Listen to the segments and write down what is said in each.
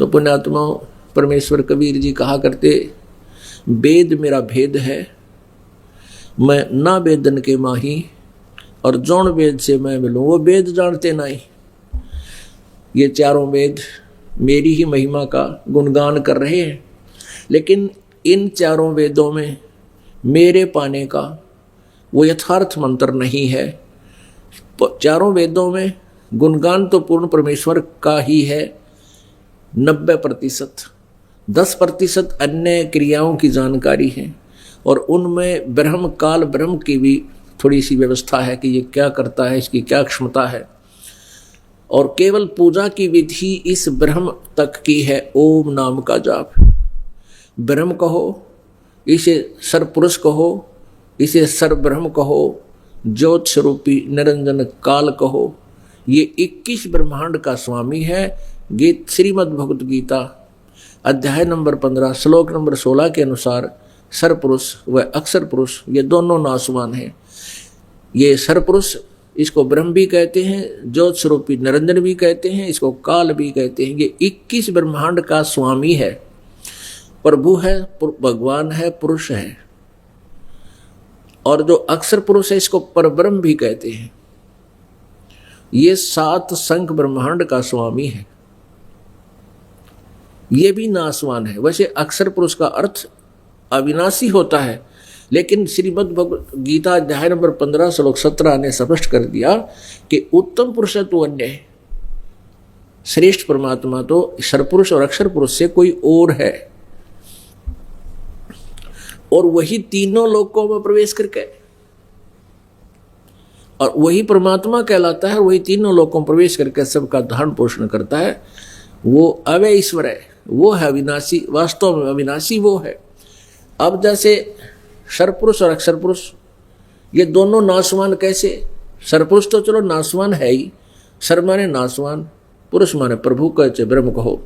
तो पुण्यात्मा परमेश्वर कबीर जी कहा करते, वेद मेरा भेद है, मैं ना वेदन के माही, और जौन वेद से मैं मिलूँ वो वेद जानते नहीं। ये चारों वेद मेरी ही महिमा का गुणगान कर रहे हैं, लेकिन इन चारों वेदों में मेरे पाने का वो यथार्थ मंत्र नहीं है। चारों वेदों में गुणगान तो पूर्ण परमेश्वर का ही है 90%, 10% अन्य क्रियाओं की जानकारी है, और उनमें ब्रह्म काल ब्रह्म की भी थोड़ी सी व्यवस्था है कि ये क्या करता है, इसकी क्या क्षमता है। और केवल पूजा की विधि इस ब्रह्म तक की है, ओम नाम का जाप। ब्रह्म कहो, इसे सर्वपुरुष कहो, इसे सर्वब्रह्म कहो, ज्योत स्वरूपी निरंजन काल कहो। ये 21 ब्रह्मांड का स्वामी है। गीत श्रीमद् भगवत गीता अध्याय नंबर 15 श्लोक नंबर 16 के अनुसार सर्वपुरुष व अक्षर पुरुष ये दोनों नासवान हैं। ये सर्वपुरुष इसको ब्रह्म भी कहते हैं, ज्योत स्वरूपी निरंजन भी कहते हैं, इसको काल भी कहते हैं। ये 21 ब्रह्मांड का स्वामी है, प्रभु है, भगवान है, पुरुष है। और जो अक्षर पुरुष है इसको परब्रह्म भी कहते हैं। ये 7 संख ब्रह्मांड का स्वामी है, ये भी नासवान है। वैसे अक्षर पुरुष का अर्थ अविनाशी होता है, लेकिन श्रीमद् भगवत गीता अध्याय नंबर 15 श्लोक 17 ने स्पष्ट कर दिया कि उत्तम पुरुष तो अन्य है, श्रेष्ठ परमात्मा तो सर्वपुरुष और अक्षर पुरुष से कोई और है, और वही तीनों लोकों में प्रवेश करके और वही परमात्मा कहलाता है, वही तीनों लोकों में प्रवेश करके सबका धारण पोषण करता है। वो अव्यय ईश्वर है, वो है अविनाशी, वास्तव में अविनाशी वो है। अब जैसे सर्वपुरुष और अक्षर पुरुष ये दोनों नासवान कैसे? सर्वपुरुष तो चलो नासवान है ही, सर माने नासवान, पुरुष माने प्रभु कहते ब्रह्म कहो,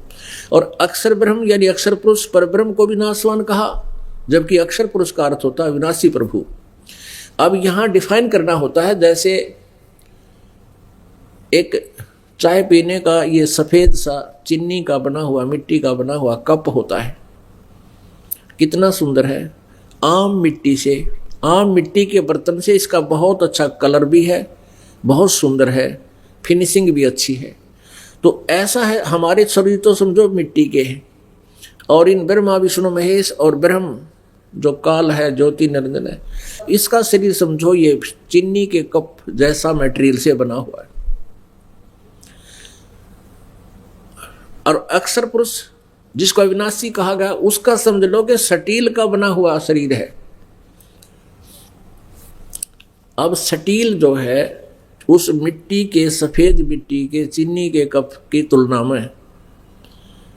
और अक्षर ब्रह्म यानी अक्षर पुरुष पर ब्रह्म को भी नासवान कहा, जबकि अक्षर पुरुष का अर्थ होता है विनाशी प्रभु। अब यहां डिफाइन करना होता है, जैसे एक चाय पीने का ये सफेद सा चीनी का बना हुआ, मिट्टी का बना हुआ कप होता है, कितना सुंदर है। आम मिट्टी से, आम मिट्टी के बर्तन से इसका बहुत अच्छा कलर भी है, बहुत सुंदर है, फिनिशिंग भी अच्छी है। तो ऐसा है हमारे शरीर तो समझो मिट्टी के हैं, और इन ब्रह्मा विष्णु महेश और ब्रह्म जो काल है, ज्योति निरंजन है, इसका शरीर समझो ये चीनी के कप जैसा मटेरियल से बना हुआ है। और अक्षर पुरुष जिसको अविनाशी कहा गया, उसका समझ लो कि स्टील का बना हुआ शरीर है। अब स्टील जो है उस मिट्टी के, सफेद मिट्टी के चीनी के कप की तुलना में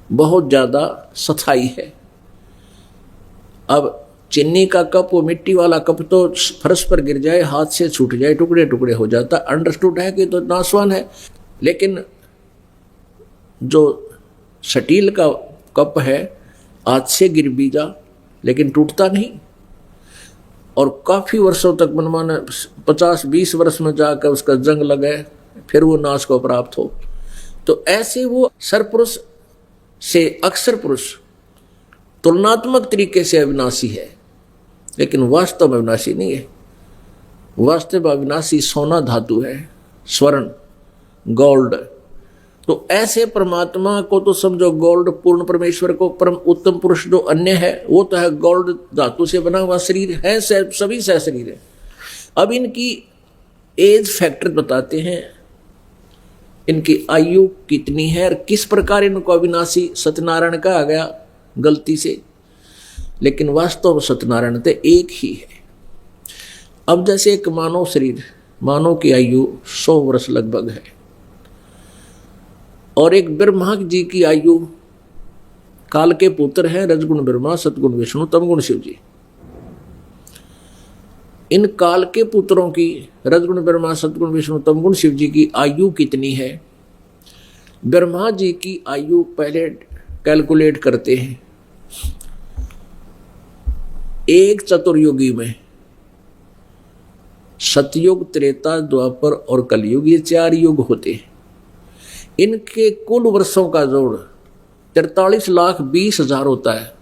बहुत ज्यादा स्थायी है। अब चीनी का कप, वो मिट्टी वाला कप तो फर्श पर गिर जाए, हाथ से छूट जाए, टुकड़े टुकड़े हो जाता, अंडरस्टूड है कि तो नासवान है। लेकिन जो स्टील का कप है हाथ से गिर भी जा लेकिन टूटता नहीं, और काफी वर्षों तक मनमाना 50-20 वर्ष में जाकर उसका जंग लगे, फिर वो नाश को प्राप्त हो। तो ऐसे वो सर्वपुरुष से अक्षर पुरुष तुलनात्मक तरीके से अविनाशी है, लेकिन वास्तव में अविनाशी नहीं है। वास्तव में अविनाशी सोना धातु है, स्वर्ण, गोल्ड। तो ऐसे परमात्मा को तो समझो गोल्ड, पूर्ण परमेश्वर को परम उत्तम पुरुष जो अन्य है वो तो है गोल्ड धातु से बना हुआ शरीर है, सभी सह शरीर है। अब इनकी एज फैक्टर बताते हैं, इनकी आयु कितनी है और किस प्रकार इनको अविनाशी सत्यनारायण कहा गया गलती से, लेकिन वास्तव में सत्यनारायण तो एक ही है। अब जैसे एक मानव शरीर, मानव की आयु 100 वर्ष लगभग है, और एक ब्रह्मा जी की आयु, काल के पुत्र हैं रजगुण ब्रह्मा, सतगुण विष्णु, तमगुण शिव जी। इन काल के पुत्रों की, रजगुण ब्रह्मा, सतगुण विष्णु, तमगुण शिव जी की आयु कितनी है? ब्रह्मा जी की आयु पहले कैलकुलेट करते हैं। एक चतुर्युगी में सतयुग, त्रेता, द्वापर और कलयुग, ये 4 युग होते हैं। इनके कुल वर्षों का जोड़ 43,20,000 होता है।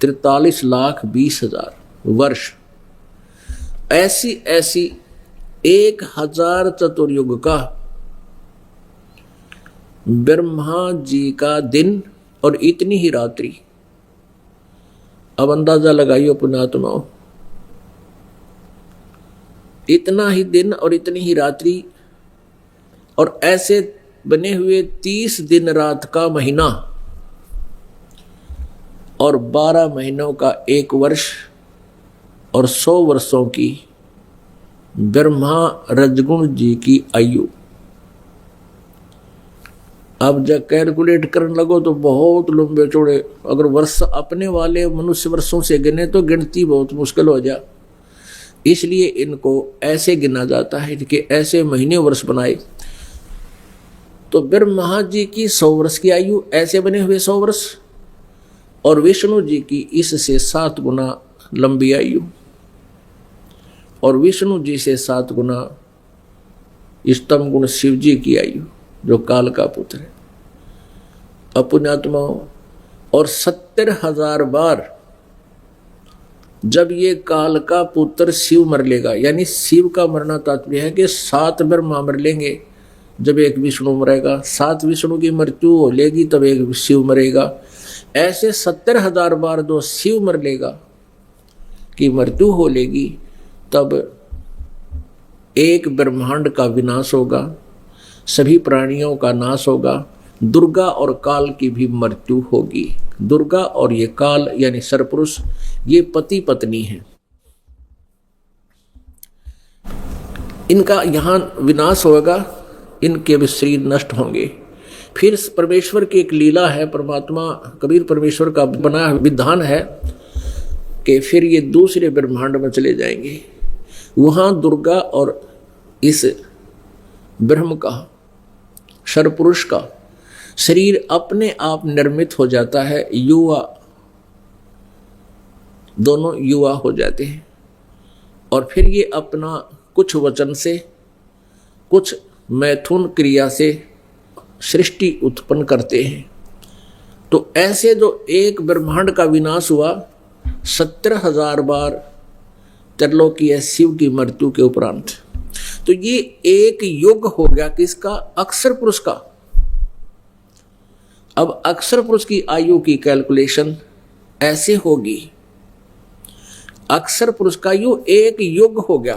43,20,000 वर्ष। ऐसी ऐसी 1,000 चतुर्युग का ब्रह्मा जी का दिन और इतनी ही रात्रि। अब अंदाजा लगाइए पुण्यात्माओं, इतना ही दिन और इतनी ही रात्रि, और ऐसे बने हुए 30 दिन रात का महीना और 12 महीनों का एक वर्ष और 100 वर्षों की ब्रह्मा रजगुण जी की आयु। अब जब कैलकुलेट करने लगो तो बहुत लंबे चौड़े, अगर वर्ष अपने वाले मनुष्य वर्षों से गिने तो गिनती बहुत मुश्किल हो जाए। इसलिए इनको ऐसे गिना जाता है कि ऐसे महीने वर्ष बनाए। तो ब्रह्मा जी की 100 वर्ष की आयु, ऐसे बने हुए 100 वर्ष, और विष्णु जी की इससे 7 गुना लंबी आयु, और विष्णु जी से 7 गुना स्तंभ गुण शिव जी की आयु जो काल का पुत्र है। अपुण्यात्माओं, और 70,000 बार जब ये काल का पुत्र शिव मर लेगा, यानी शिव का मरना तात्पर्य है कि 7 ब्रह्मा मर लेंगे जब एक विष्णु मरेगा, 7 विष्णु की मृत्यु हो लेगी तब एक शिव मरेगा। ऐसे 70,000 बार जो शिव मर लेगा की मृत्यु हो लेगी, तब एक ब्रह्मांड का विनाश होगा, सभी प्राणियों का नाश होगा, दुर्गा और काल की भी मृत्यु होगी। दुर्गा और ये काल यानी सरपुरुष, ये पति पत्नी हैं। इनका यहाँ विनाश होगा, इनके भी शरीर नष्ट होंगे। फिर परमेश्वर की एक लीला है, परमात्मा कबीर परमेश्वर का बना विधान है कि फिर ये दूसरे ब्रह्मांड में चले जाएंगे। वहाँ दुर्गा और इस ब्रह्म का, सरपुरुष का शरीर अपने आप निर्मित हो जाता है, युवा, दोनों युवा हो जाते हैं। और फिर ये अपना कुछ वचन से, कुछ मैथुन क्रिया से सृष्टि उत्पन्न करते हैं। तो ऐसे जो एक ब्रह्मांड का विनाश हुआ 70,000 बार त्रिलोकीय शिव की मृत्यु के उपरांत, तो ये एक युग हो गया किसका? अक्षर पुरुष का। अब अक्षर पुरुष की आयु की कैलकुलेशन ऐसे होगी, अक्षर पुरुष का आयु एक युग हो गया,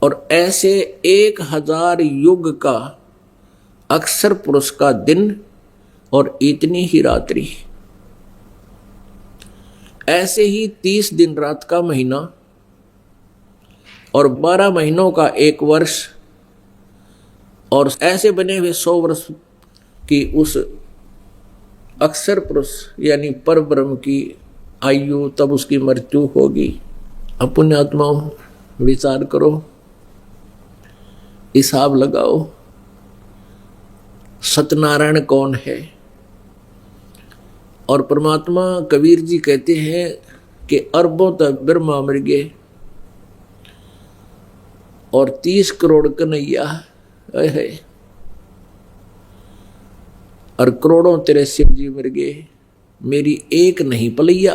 और ऐसे 1,000 युग का अक्षर पुरुष का दिन और इतनी ही रात्रि। ऐसे ही 30 दिन रात का महीना और 12 महीनों का एक वर्ष, और ऐसे बने हुए 100 वर्ष की उस अक्षर पुरुष यानी पर ब्रह्म की आयु, तब उसकी मृत्यु होगी। पुण्यात्माओं, विचार करो, हिसाब लगाओ, सत्यनारायण कौन है? और परमात्मा कबीर जी कहते हैं कि अरबों तक ब्रह्मा मर गए और 30 करोड़ कन्हैया है, और करोड़ों तेरे शिव जी मर गए, मेरी एक नहीं पलैया।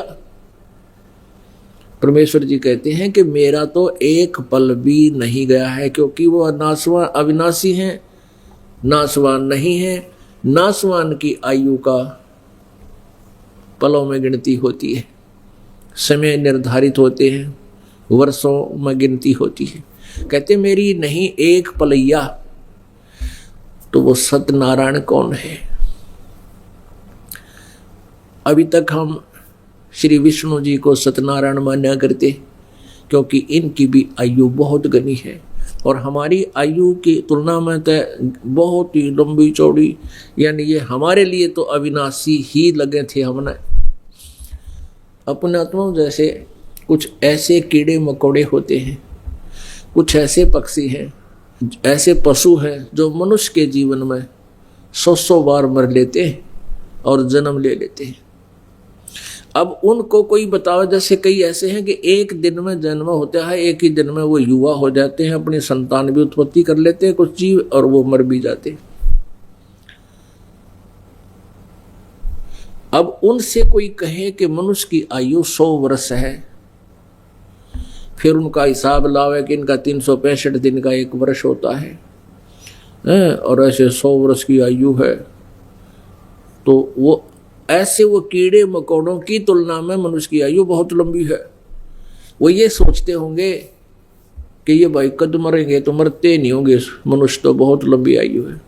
परमेश्वर जी कहते हैं कि मेरा तो एक पल भी नहीं गया है, क्योंकि वो नासवान अविनाशी हैं, नासवान नहीं है। नासवान की आयु का पलों में गिनती होती है, समय निर्धारित होते हैं, वर्षों में गिनती होती है। कहते मेरी नहीं एक पलैया। तो वो सत्यनारायण कौन है? अभी तक हम श्री विष्णु जी को सत्यनारायण मान्या करते, क्योंकि इनकी भी आयु बहुत घनी है, और हमारी आयु की तुलना में तो बहुत ही लंबी चौड़ी, यानी ये हमारे लिए तो अविनाशी ही लगे थे। हमने अपने आत्माओं जैसे कुछ ऐसे कीड़े मकोड़े होते हैं, कुछ ऐसे पक्षी हैं, ऐसे पशु हैं जो मनुष्य के जीवन में 100 बार मर लेते हैं और जन्म ले लेते हैं। अब उनको कोई बताओ, जैसे कई ऐसे हैं कि एक दिन में जन्म होता है, एक ही दिन में वो युवा हो जाते हैं, अपनी संतान भी उत्पत्ति कर लेते हैं कुछ जीव, और वो मर भी जाते हैं। अब उनसे कोई कहे कि मनुष्य की आयु 100 वर्ष है, फिर उनका हिसाब लावे कि इनका 365 दिन का 1 वर्ष होता है, और ऐसे 100 वर्ष की आयु है, तो वो ऐसे वो कीड़े मकोड़ों की तुलना में मनुष्य की आयु बहुत लंबी है। वो ये सोचते होंगे कि ये भाई कद मरेंगे तो मरते नहीं होंगे, मनुष्य तो बहुत लंबी आयु है।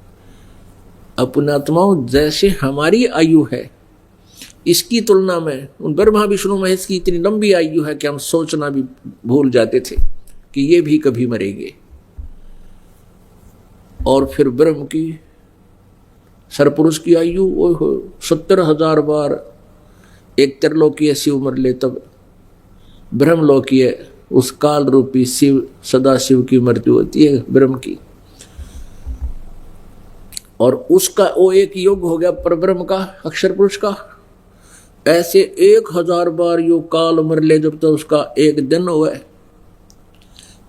अपनात्माओं, जैसे हमारी आयु है इसकी तुलना में उन ब्रह्मा विष्णु महेश की इतनी लंबी आयु है कि हम सोचना भी भूल जाते थे कि ये भी कभी मरेंगे। और फिर ब्रह्म की सरपुरुष की आयु 70,000 बार एक त्रिलोकीय शिव मर ले तब ब्रह्मलोकीय उस काल रूपी शिव सदा शिव की मृत्यु होती है ब्रह्म की। और उसका वो एक युग हो गया परब्रह्म का, अक्षर पुरुष का। ऐसे 1000 बार यो काल मर ले जब तक उसका एक दिन हुआ।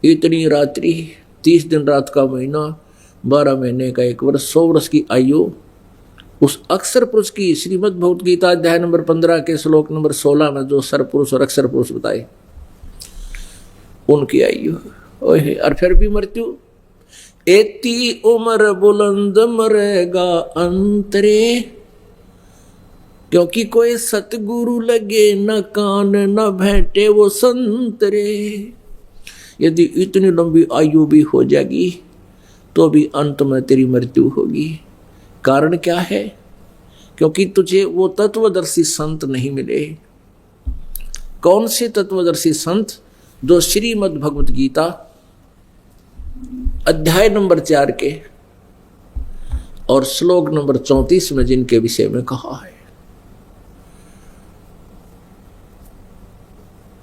इतनी रात्रि, 30 दिन रात का महीना, 12 महीने का 1 वर्ष, 100 वर्ष की आयु उस अक्षर पुरुष की। श्रीमद् भगवत गीता अध्याय नंबर 15 के श्लोक नंबर 16 में जो सर पुरुष और अक्षर पुरुष बताए उनकी आयु। और फिर भी मृत्यु। एती उम्र बुलंद मरेगा अंतरे, क्योंकि कोई सतगुरु लगे न कान न भेंटे वो संतरे। यदि इतनी लंबी आयु भी हो जाएगी तो भी अंत में तेरी मृत्यु होगी। कारण क्या है? क्योंकि तुझे वो तत्वदर्शी संत नहीं मिले। कौन से तत्वदर्शी संत? जो श्रीमद् भगवत गीता अध्याय नंबर 4 के और श्लोक नंबर 34 में जिनके विषय में कहा है।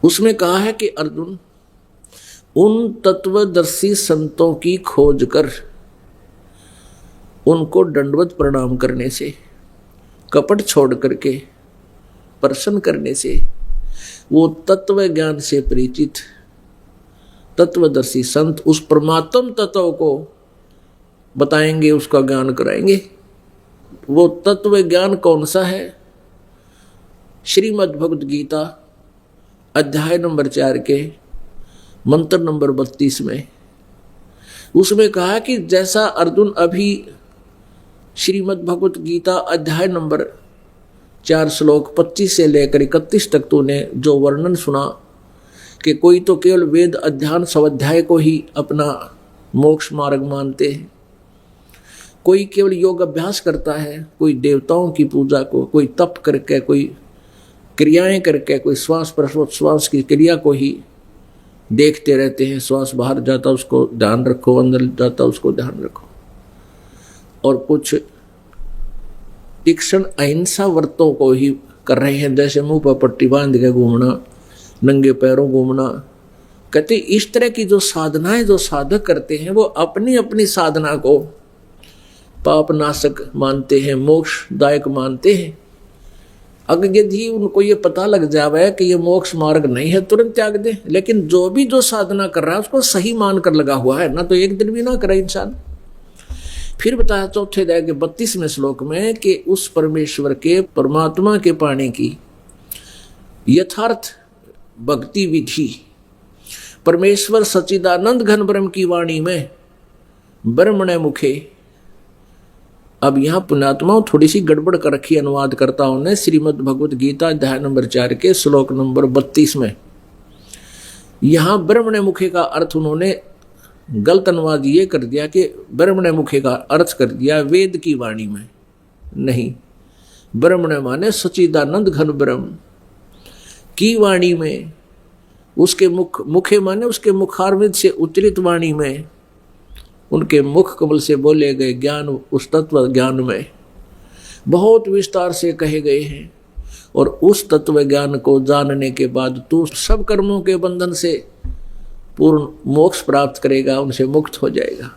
उसमें कहा है कि अर्जुन, उन तत्वदर्शी संतों की खोज कर उनको दंडवत प्रणाम करने से, कपट छोड़ करके प्रसन्न करने से, वो तत्व ज्ञान से परिचित तत्वदर्शी संत उस परमात्म तत्व को बताएंगे, उसका ज्ञान कराएंगे। वो तत्व ज्ञान कौन सा है? श्रीमद् भगवत गीता अध्याय नंबर 4 के मंत्र नंबर 32 में उसमें कहा कि जैसा अर्जुन अभी श्रीमद् भगवत गीता अध्याय नंबर 4 श्लोक 25 से लेकर 31 तक तूने जो वर्णन सुना कि कोई तो केवल वेद अध्ययन स्वाध्याय को ही अपना मोक्ष मार्ग मानते हैं, कोई केवल योग अभ्यास करता है, कोई देवताओं की पूजा को, कोई तप करके, कोई क्रियाएं करके, कोई श्वास प्रश्वास की क्रिया को ही देखते रहते हैं। श्वास बाहर जाता उसको ध्यान रखो, अंदर जाता उसको ध्यान रखो। और कुछ तीक्ष्ण अहिंसा व्रतों को ही कर रहे हैं, जैसे मुंह पर पट्टी बांध के घूमना, नंगे पैरों घूमना। कहते इस तरह की जो साधनाएं जो साधक करते हैं वो अपनी अपनी साधना को पाप नाशक मानते हैं, मोक्षदायक मानते हैं। अगर यदि उनको ये पता लग जावे कि ये मोक्ष मार्ग नहीं है तुरंत त्याग दे। लेकिन जो भी जो साधना कर रहा है उसको सही मान कर लगा हुआ है ना, तो एक दिन भी ना करे इंसान। फिर बताया चौथे अध्याय के 32वें श्लोक में कि उस परमेश्वर के, परमात्मा के पाने की यथार्थ भक्ति विधि परमेश्वर सच्चिदानंद घन ब्रह्म की वाणी में ब्रह्मणे मुखे। अब यहाँ पुण्यात्माओं थोड़ी सी गड़बड़ कर रखी अनुवादकर्ताओं ने श्रीमद् भगवत गीता अध्याय नंबर 4 के श्लोक नंबर 32 में। यहाँ ब्रह्मणे मुखे का अर्थ उन्होंने गलत अनुवाद ये कर दिया कि ब्रह्मणे मुखे का अर्थ कर दिया वेद की वाणी में। नहीं, ब्रह्मणे माने सच्चिदानंद घन ब्रह्म की वाणी में, उसके मुखे माने उसके मुखारविंद से उच्चरित वाणी में, उनके मुख कमल से बोले गए ज्ञान, उस तत्व ज्ञान में बहुत विस्तार से कहे गए हैं। और उस तत्व ज्ञान को जानने के बाद तू सब कर्मों के बंधन से पूर्ण मोक्ष प्राप्त करेगा, उनसे मुक्त हो जाएगा।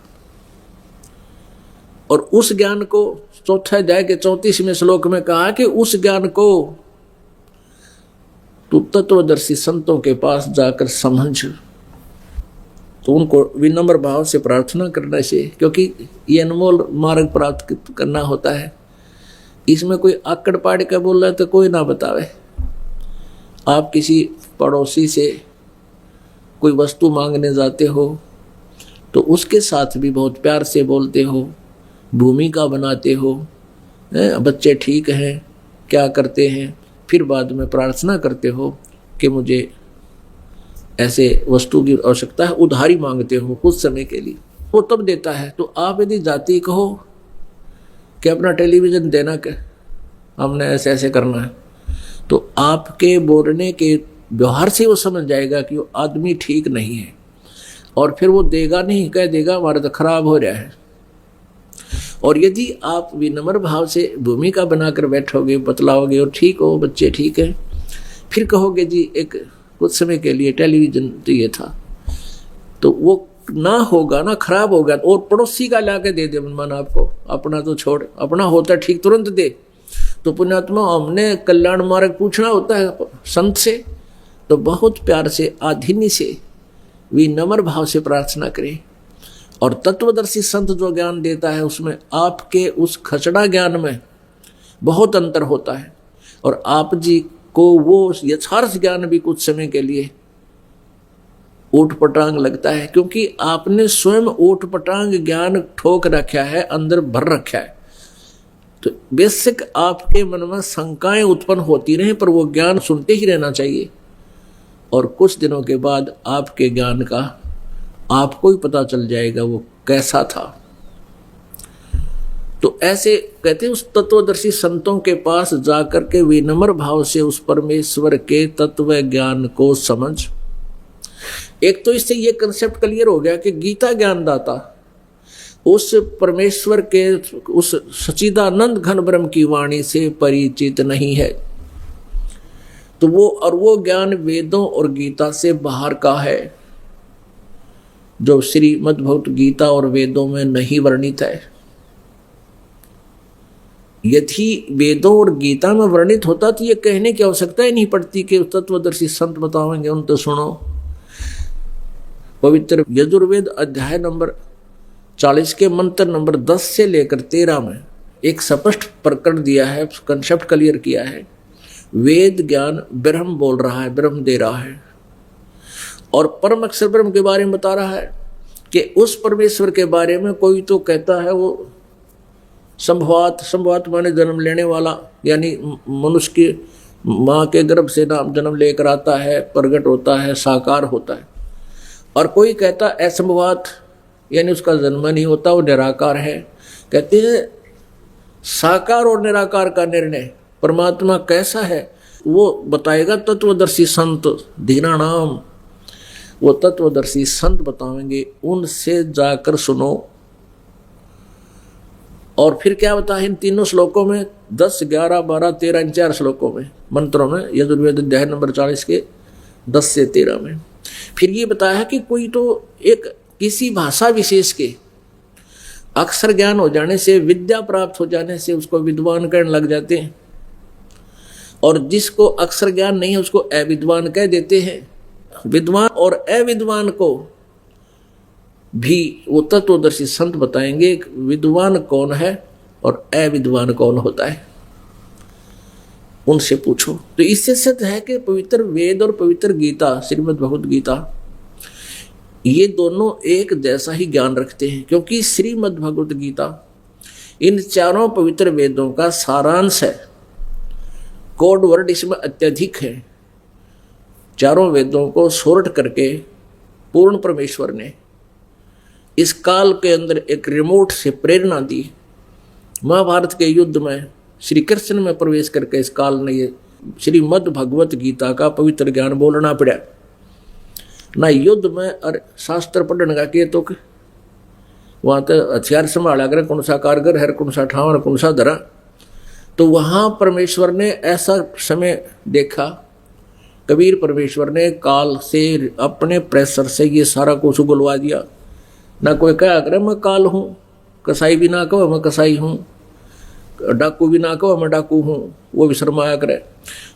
और उस ज्ञान को चौथा अध्याय के 34वें श्लोक में कहा कि उस ज्ञान को तू तत्वदर्शी संतों के पास जाकर समझ। तो उनको विनम्र भाव से प्रार्थना करने से, क्योंकि ये अनमोल मार्ग प्राप्त करना होता है, इसमें कोई आकड़ पाड़ के बोल रहा है तो कोई ना बतावे। आप किसी पड़ोसी से कोई वस्तु मांगने जाते हो तो उसके साथ भी बहुत प्यार से बोलते हो, भूमिका बनाते हो, बच्चे ठीक हैं, क्या करते हैं, फिर बाद में प्रार्थना करते हो कि मुझे ऐसे वस्तु की आवश्यकता है, उधारी मांगते हो कुछ समय के लिए, वो तब देता है। तो आप यदि जाति कहो कि अपना टेलीविज़न देना के हमने ऐसे ऐसे करना है, तो आपके बोलने के व्यवहार से वो समझ जाएगा कि वो आदमी ठीक नहीं है, और फिर वो देगा नहीं, कह देगा हमारा तो खराब हो रहा है। और यदि आप विनम्र भाव से भूमिका बनाकर बैठोगे, बतलाओगे और ठीक हो, बच्चे ठीक है, फिर कहोगे जी एक कुछ समय के लिए टेलीविज़न चाहिए था, तो वो ना होगा ना, खराब होगा। और पड़ोसी का ला के दे दे मन आपको, अपना तो छोड़, अपना होता ठीक तुरंत दे। तो पुण्यात्मा हमने कल्याण मार्ग पूछना होता है संत से, तो बहुत प्यार से, आधीनी से, विनम्र भाव से प्रार्थना करें। और तत्वदर्शी संत जो ज्ञान देता है उसमें आपके उस खचड़ा ज्ञान में बहुत अंतर होता है, और आप जी को वो यथार्थ ज्ञान भी कुछ समय के लिए ऊट पटांग लगता है, क्योंकि आपने स्वयं ऊट पटांग ज्ञान ठोक रखा है, अंदर भर रखा है। तो बेसिक आपके मन में शंकाएं उत्पन्न होती रहे, पर वो ज्ञान सुनते ही रहना चाहिए, और कुछ दिनों के बाद आपके ज्ञान का आपको ही पता चल जाएगा वो कैसा था। तो ऐसे कहते हैं उस तत्वदर्शी संतों के पास जाकर के विनम्र भाव से उस परमेश्वर के तत्व ज्ञान को समझ। एक तो इससे ये कंसेप्ट क्लियर हो गया कि गीता ज्ञानदाता उस परमेश्वर के उस सच्चिदानंद घन ब्रह्म की वाणी से परिचित नहीं है, तो वो ज्ञान वेदों और गीता से बाहर का है, जो श्रीमद् भगवत गीता और वेदों में नहीं वर्णित है। यदि वेदों और गीता में वर्णित होता तो ये कहने की आवश्यकता ही नहीं पड़ती कि तत्वदर्शी संत बतावेंगे उन तो सुनो। पवित्र यजुर्वेद अध्याय नंबर 40 के मंत्र नंबर 10 से लेकर 13 में एक स्पष्ट प्रकरण दिया है, कंसेप्ट क्लियर किया है। वेद ज्ञान ब्रह्म बोल रहा है, ब्रह्म दे रहा है, और परम अक्षर ब्रह्म के बारे में बता रहा है कि उस परमेश्वर के बारे में कोई तो कहता है वो संभवात माने जन्म लेने वाला, यानी मनुष्य की माँ के गर्भ से नाम जन्म लेकर आता है, प्रकट होता है, साकार होता है। और कोई कहता असंभवात, यानी उसका जन्म नहीं होता, वो निराकार है। कहते हैं साकार और निराकार का निर्णय परमात्मा कैसा है वो बताएगा तत्वदर्शी संत, धीरा नाम वो तत्वदर्शी संत बताएंगे, उनसे जाकर सुनो। और फिर क्या बता है इन तीनों श्लोकों में, 10, 11, 12, 13, इन 4 श्लोकों में, मंत्रों में, यजुर्वेद अध्याय नंबर 40 के 10 से 13 में फिर ये बताया है कि कोई तो एक किसी भाषा विशेष के अक्षर ज्ञान हो जाने से, विद्या प्राप्त हो जाने से उसको विद्वान कहने लग जाते हैं, और जिसको अक्षर ज्ञान नहीं है उसको अविद्वान कह देते हैं। विद्वान और अविद्वान को भी वो तत्वदर्शी संत बताएंगे विद्वान कौन है और अविद्वान कौन होता है, उनसे पूछो। तो इससे सिद्ध है कि पवित्र वेद और पवित्र गीता, श्रीमद् भगवत गीता, ये दोनों एक जैसा ही ज्ञान रखते हैं, क्योंकि श्रीमद् भगवत गीता इन 4 पवित्र वेदों का सारांश है। कोड वर्ड इसमें अत्यधिक है। 4 वेदों को सोर्ट करके पूर्ण परमेश्वर ने इस काल के अंदर एक रिमोट से प्रेरणा दी। महाभारत के युद्ध में श्री कृष्ण में प्रवेश करके इस काल ने ये श्रीमद् भगवत गीता का पवित्र ज्ञान बोलना पड़ा। ना युद्ध में और शास्त्र पढ़ने का के तो वहाँ तो हथियार संभाला कर, कौन सा कारगर है, कौन सा ठावर, कौन सा धरा। तो वहाँ परमेश्वर ने ऐसा समय देखा, कबीर परमेश्वर ने काल से अपने प्रेशर से ये सारा कुछ उगलवा दिया। ना कोई क्या करे मैं काल हूँ, कसाई भी ना कहो मैं कसाई हूँ, डाकू भी ना कहो मैं डाकू हूँ, वो भी शर्माया करे।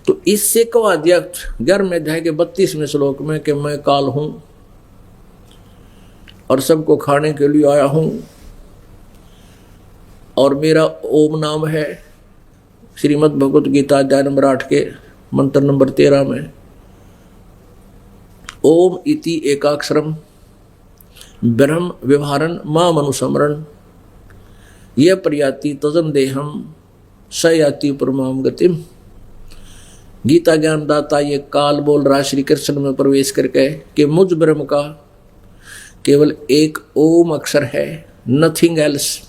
तो इससे कहा दिया 11वें अध्याय के 32वें श्लोक में कि मैं काल हूँ और सबको खाने के लिए आया हूँ, और मेरा ओम नाम है, श्रीमद् भगवत गीता अध्याय नंबर 8 के मंत्र नंबर 13 में ओम इति एकाक्षरम ब्रह्म व्यवहारन मां मनुसमरण यह प्रयाति तजन देहम स याति परमाम गतिम। गीता ज्ञानदाता ये काल बोल रहा श्री कृष्ण में प्रवेश करके कि मुझ ब्रह्म का केवल एक ओम अक्षर है, नथिंग एल्स,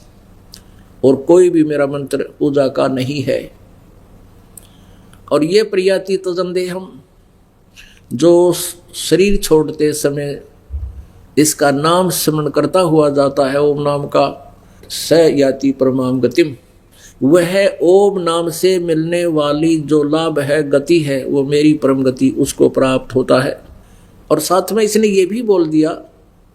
और कोई भी मेरा मंत्र पूजा का नहीं है। और ये प्रयाति तजन देहम, जो शरीर छोड़ते समय इसका नाम स्मरण करता हुआ जाता है ओम नाम का, स याति परमाम गतिम, वह ओम नाम से मिलने वाली जो लाभ है, गति है, वो मेरी परम गति उसको प्राप्त होता है। और साथ में इसने ये भी बोल दिया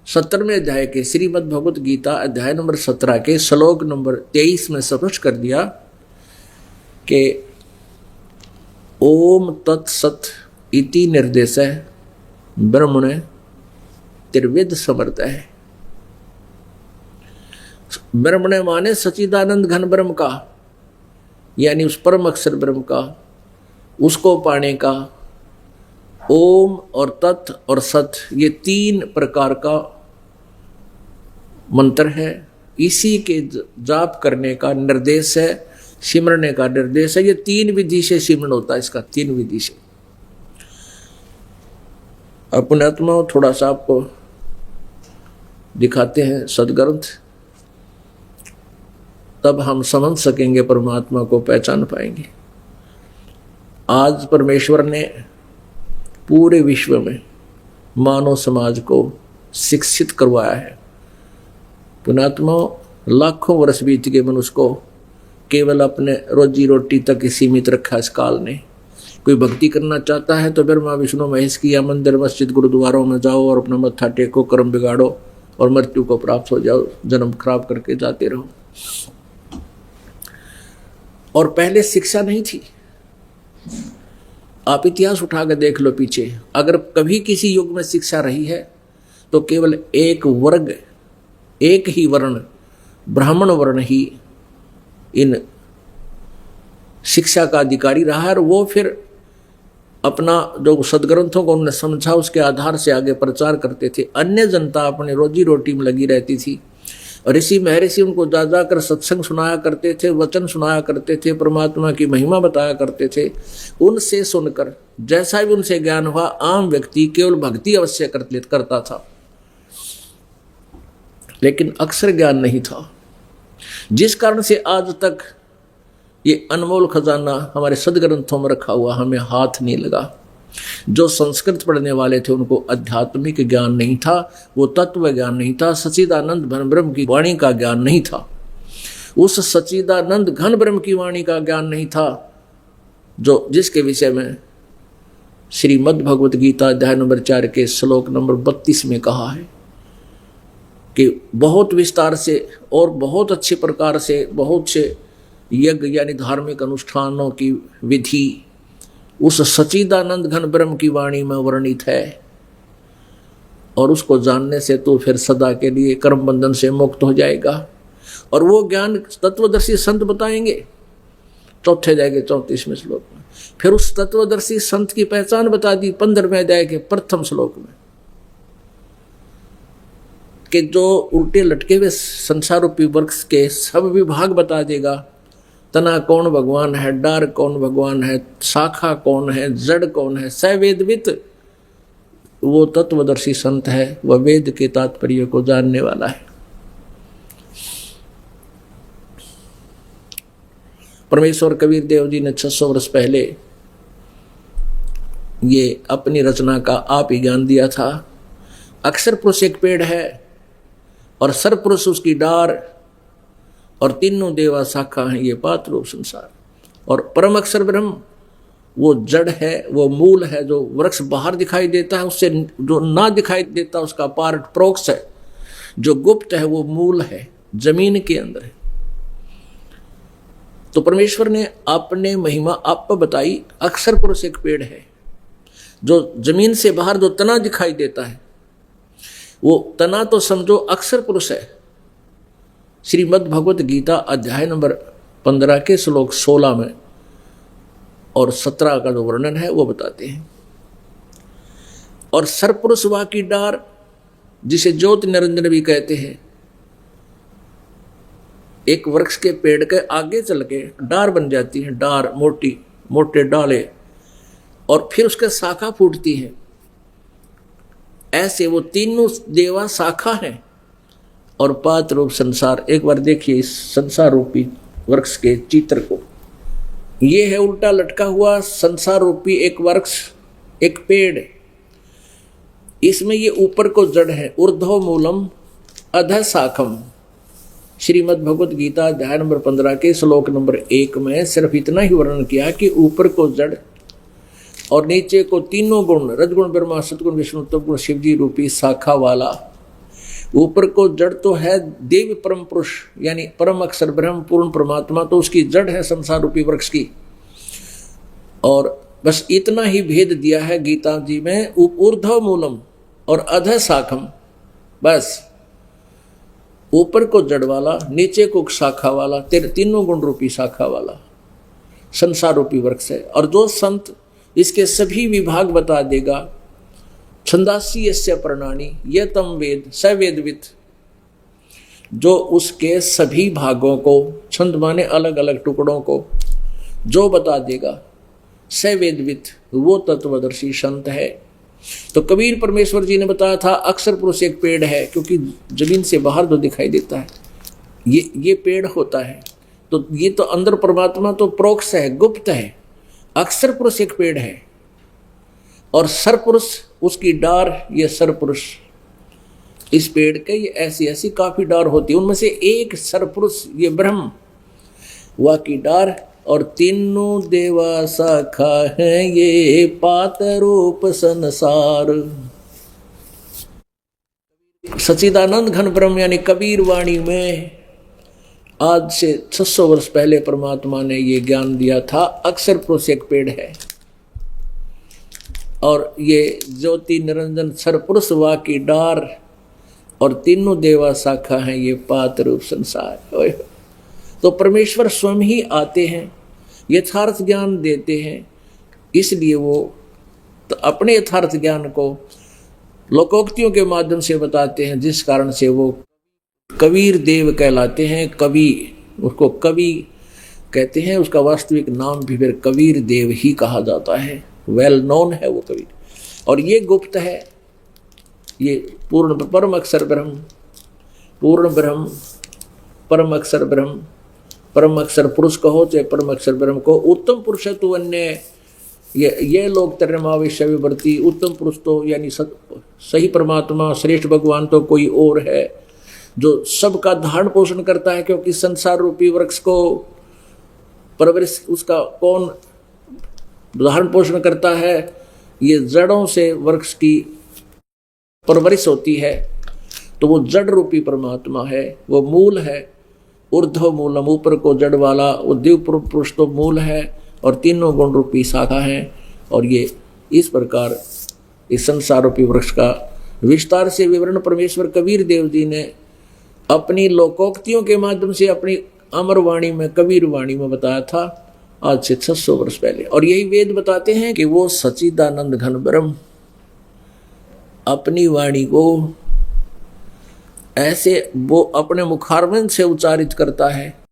17वें अध्याय के श्रीमद् भगवत गीता अध्याय नंबर 17 के श्लोक नंबर 23 में स्पष्ट कर दिया कि ओम तत्सत इति निर्देश ब्रह्मणे त्रिविध समर्थ है। ब्रह्मणे माने सच्चिदानंद घन ब्रह्म का, यानी उस परम अक्षर ब्रह्म का, उसको पाने का ओम और तत् और सत, ये 3 प्रकार का मंत्र है। इसी के जाप करने का निर्देश है, सिमरने का निर्देश है। ये 3 विधि से सिमरन होता है, इसका 3 विधि से। अपने आत्मा थोड़ा सा आपको दिखाते हैं सदग्रंथ, तब हम समझ सकेंगे, परमात्मा को पहचान पाएंगे। आज परमेश्वर ने पूरे विश्व में मानव समाज को शिक्षित करवाया है। पुणात्मा लाखों वर्ष बीत के मनुष्य को केवल अपने रोजी रोटी तक ही सीमित रखा इस काल ने। कोई भक्ति करना चाहता है तो ब्रह्मा विष्णु महेश की या मंदिर मस्जिद गुरुद्वारों में जाओ और अपना मत्था टेको, कर्म बिगाड़ो और मृत्यु को प्राप्त हो जाओ, जन्म खराब करके जाते रहो। और पहले शिक्षा नहीं थी। आप इतिहास उठा कर देख लो पीछे, अगर कभी किसी युग में शिक्षा रही है तो केवल एक वर्ग, एक ही वर्ण, ब्राह्मण वर्ण ही इन शिक्षा का अधिकारी रहा है। और वो फिर अपना जो सदग्रंथों को उन्होंने समझा उसके आधार से आगे प्रचार करते थे। अन्य जनता अपनी रोजी रोटी में लगी रहती थी। ऋषि महर्षि उनको जा जाकर सत्संग सुनाया करते थे, वचन सुनाया करते थे, परमात्मा की महिमा बताया करते थे। उनसे सुनकर जैसा भी उनसे ज्ञान हुआ, आम व्यक्ति केवल भक्ति अवश्य करता था, लेकिन अक्षर ज्ञान नहीं था। जिस कारण से आज तक ये अनमोल खजाना हमारे सदग्रंथों में रखा हुआ हमें हाथ नहीं लगा। जो संस्कृत पढ़ने वाले थे उनको आध्यात्मिक ज्ञान नहीं था, वो तत्व ज्ञान नहीं था, सच्चिदानंद घन ब्रह्म की वाणी का ज्ञान नहीं था। उस सच्चिदानंद घन ब्रह्म की वाणी का ज्ञान नहीं था जो जिसके विषय में श्रीमद् भगवत गीता अध्याय नंबर 4 के श्लोक नंबर 32 में कहा है कि बहुत विस्तार से और बहुत अच्छे प्रकार से बहुत से यज्ञ यानी धार्मिक अनुष्ठानों की विधि उस सच्चिदानंद घन ब्रह्म की वाणी में वर्णित है। और उसको जानने से तो फिर सदा के लिए कर्म बंधन से मुक्त हो जाएगा। और वो ज्ञान तत्वदर्शी संत बताएंगे 4थे अध्याय के 34वें श्लोक में। फिर उस तत्वदर्शी संत की पहचान बता दी 15वें अध्याय के 1st श्लोक में कि जो उल्टे लटके हुए संसार रूपी वृक्ष के सब विभाग बता देगा। तना कौन भगवान है, डार कौन भगवान है, शाखा कौन है, जड़ कौन है, सवेदवित वो तत्वदर्शी संत है। वह वेद के तात्पर्य को जानने वाला है। परमेश्वर कबीर देव जी ने 600 वर्ष पहले ये अपनी रचना का आप ही ज्ञान दिया था। अक्षर पुरुष एक पेड़ है और सर पुरुष उसकी डार और तीनों देवा शाखा हैं, ये पात रूप संसार। और परम अक्षर ब्रह्म वो जड़ है, वो मूल है। जो वृक्ष बाहर दिखाई देता है उससे जो ना दिखाई देता उसका पार्ट प्रोक्ष है। जो गुप्त है वो मूल है, जमीन के अंदर है। तो परमेश्वर ने अपने महिमा आप पर बताई। अक्षर पुरुष एक पेड़ है जो जमीन से बाहर जो तना दिखाई देता है वो तना तो समझो अक्षर पुरुष है। श्रीमद् भगवत गीता अध्याय नंबर 15 के श्लोक 16 में और 17 का जो वर्णन है वो बताते हैं। और सरपुरुष वा की डार, जिसे ज्योति निरंजन भी कहते हैं, एक वृक्ष के पेड़ के आगे चल के डार बन जाती है, डार मोटी मोटे डाले, और फिर उसके शाखा फूटती है। ऐसे वो तीनों देवा शाखा है और पात रूप संसार। एक बार देखिए इस संसार रूपी वृक्ष के चित्र को। ये है उल्टा लटका हुआ संसार रूपी एक वृक्ष, एक पेड़। इसमें ये ऊपर को जड़ है, ऊर्ध्व मूलम अधः शाखम। श्रीमद् भगवत गीता अध्याय नंबर 15 के श्लोक नंबर 1 में सिर्फ इतना ही वर्णन किया कि ऊपर को जड़ और नीचे को तीनों गुण, रजगुण ब्रह्मा, सतगुण विष्णु, तपगुण शिवजी रूपी शाखा वाला। ऊपर को जड़ तो है देव परम पुरुष यानी परम अक्षर ब्रह्म पूर्ण परमात्मा, तो उसकी जड़ है संसार रूपी वृक्ष की। और बस इतना ही भेद दिया है गीता जी में, ऊर्ध्व मूलम और अधः शाखम। बस ऊपर को जड़ वाला, नीचे को शाखा वाला, तेरे तीनों गुण रूपी शाखा वाला संसार रूपी वृक्ष है। और जो संत इसके सभी विभाग बता देगा, छंदासी यस्य प्रणानी ये तम वेद स वेदवित, जो उसके सभी भागों को, छंद माने अलग अलग टुकड़ों को, जो बता देगा स वेदवित, वो तत्वदर्शी संत है। तो कबीर परमेश्वर जी ने बताया था अक्षर पुरुष एक पेड़ है, क्योंकि जमीन से बाहर जो दिखाई देता है ये पेड़ होता है, तो ये तो अंदर परमात्मा तो प्रोक्ष है, गुप्त है। अक्षर पुरुष एक पेड़ है और सरपुरुष उसकी डार, ये सरपुरुष इस पेड़ के ये ऐसी ऐसी काफी डार होती है, उनमें से एक सरपुरुष ये ब्रह्म वा की डार, और तीनों देवा शाखा है ये पात रूप संसार। सच्चिदानंद घन ब्रह्म यानी कबीर वाणी में आज से 600 वर्ष पहले परमात्मा ने ये ज्ञान दिया था। अक्षर पुरुष एक पेड़ है और ये ज्योति निरंजन सरपुरुष वा की डार और तीनों देवा शाखा हैं ये पात रूप संसार। तो परमेश्वर स्वयं ही आते हैं, यथार्थ ज्ञान देते हैं, इसलिए वो तो अपने यथार्थ ज्ञान को लोकोक्तियों के माध्यम से बताते हैं, जिस कारण से वो कबीर देव कहलाते हैं। कवि, उसको कवि कहते हैं, उसका वास्तविक नाम भी फिर कबीर देव ही कहा जाता है, वेल नोन है वो कबीर। और ये गुप्त है, ये पूर्ण परम अक्षर ब्रह्म, पूर्ण ब्रह्म, परम अक्षर ब्रह्म, परम अक्षर पुरुष कहो चाहे परम अक्षर ब्रह्म को। उत्तम पुरुष है तो अन्य ये लोग तरमावेश विवर्ती, उत्तम पुरुष तो यानी सही परमात्मा श्रेष्ठ भगवान तो कोई और है जो सबका धारण पोषण करता है, क्योंकि संसार रूपी वृक्ष को परवरिश उसका कौन धारण पोषण करता है? ये जड़ों से वृक्ष की परवरिश होती है, तो वो जड़ रूपी परमात्मा है, वो मूल है। ऊर्ध्व मूलम, ऊपर को जड़ वाला, वो दिव्य पुरुष तो मूल है और तीनों गुण रूपी शाखा है। और ये इस प्रकार इस संसार रूपी वृक्ष का विस्तार से विवरण परमेश्वर कबीर देव जी ने अपनी लोकोक्तियों के माध्यम से अपनी अमर वाणी में, कबीर वाणी में बताया था आज से 600 वर्ष पहले। और यही वेद बताते हैं कि वो सच्चिदानंद घन ब्रह्म अपनी वाणी को ऐसे वो अपने मुखारविंद से उच्चारित करता है